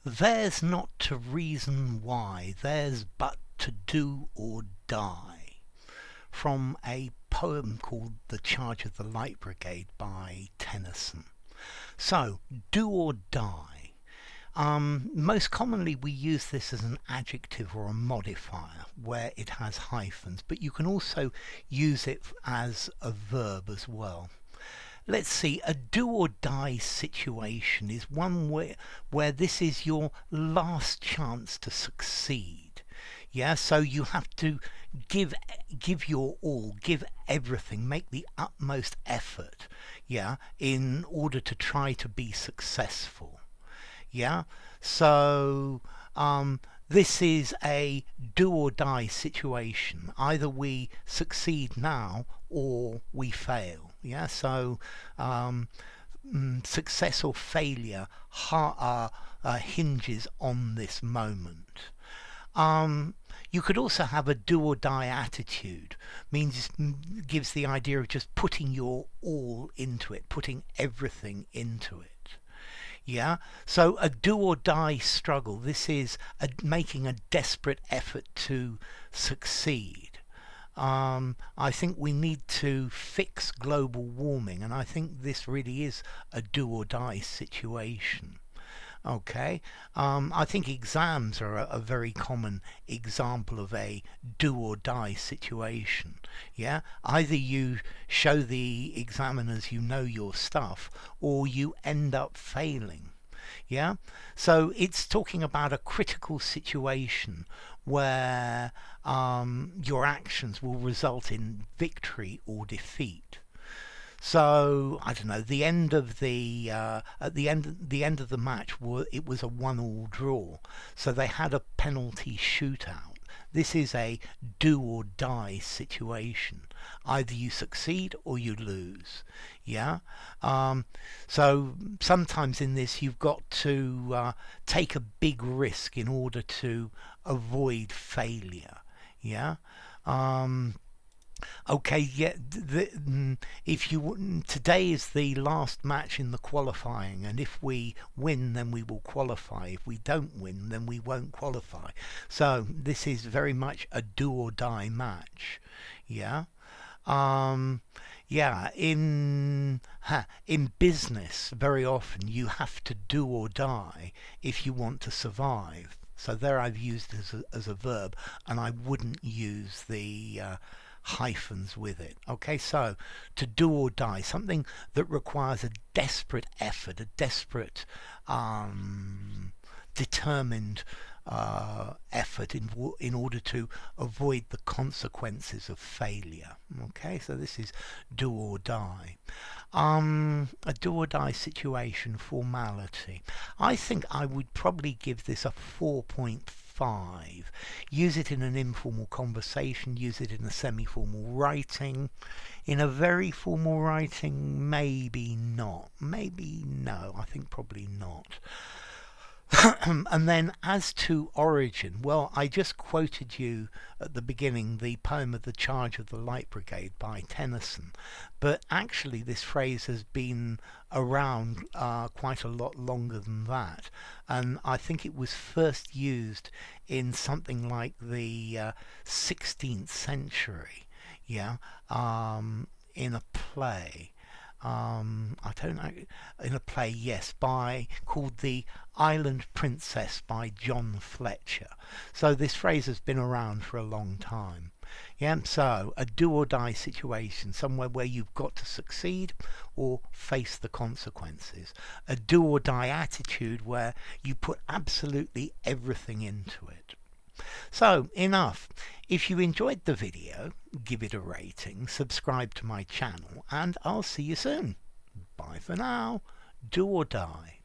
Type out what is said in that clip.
There's not to reason why, there's but to do or die. From a poem called The Charge of the Light Brigade by Tennyson. So, do or die. Most commonly we use this as an adjective or a modifier where it has hyphens, but you can also use it as a verb as well. Let's see, a do or die situation is one where this is your last chance to succeed. Yeah, so you have to give your all, give everything, make the utmost effort, yeah, in order to try to be successful. Yeah, so this is a do or die situation. Either we succeed now or we fail. Yeah, so success or failure hinges on this moment. You could also have a do or die attitude. Gives the idea of just putting your all into it, putting everything into it. Yeah, so a do or die struggle. This is making a desperate effort to succeed. I think we need to fix global warming, and I think this really is a do or die situation. Okay, I think exams are a very common example of a do or die situation. Yeah, either you show the examiners you know your stuff, or you end up failing. Yeah, so it's talking about a critical situation where your actions will result in victory or defeat. So I don't know. The end of the at the end of the match, it was a 1-1 draw. So they had a penalty shootout. This is a do or die situation. Either you succeed or you lose. Yeah. So sometimes in this you've got to take a big risk in order to avoid failure. Okay, yeah. If you Today is the last match in the qualifying, and if we win, then we will qualify. If we don't win, then we won't qualify. So this is very much a do or die match. Yeah. Yeah. In business, very often you have to do or die if you want to survive. So there I've used as a verb, and I wouldn't use the hyphens with it. Okay, so to do or die, something that requires a desperate effort, a desperate, determined effort in order to avoid the consequences of failure. Okay, so this is do or die. A do or die situation, formality. I think I would probably give this a 4.5. Use it in an informal conversation, use it in a semi-formal writing. In a very formal writing, maybe not. Maybe no, I think probably not. And then as to origin, well, I just quoted you at the beginning the poem of The Charge of the Light Brigade by Tennyson, but actually this phrase has been around quite a lot longer than that, and I think it was first used in something like the 16th century, yeah, in a play. I don't know, in a play, yes, called The Island Princess by John Fletcher. So this phrase has been around for a long time. Yeah, so a do or die situation, somewhere where you've got to succeed or face the consequences. A do or die attitude where you put absolutely everything into it. So, enough. If you enjoyed the video, give it a rating, subscribe to my channel, and I'll see you soon. Bye for now. Do or die.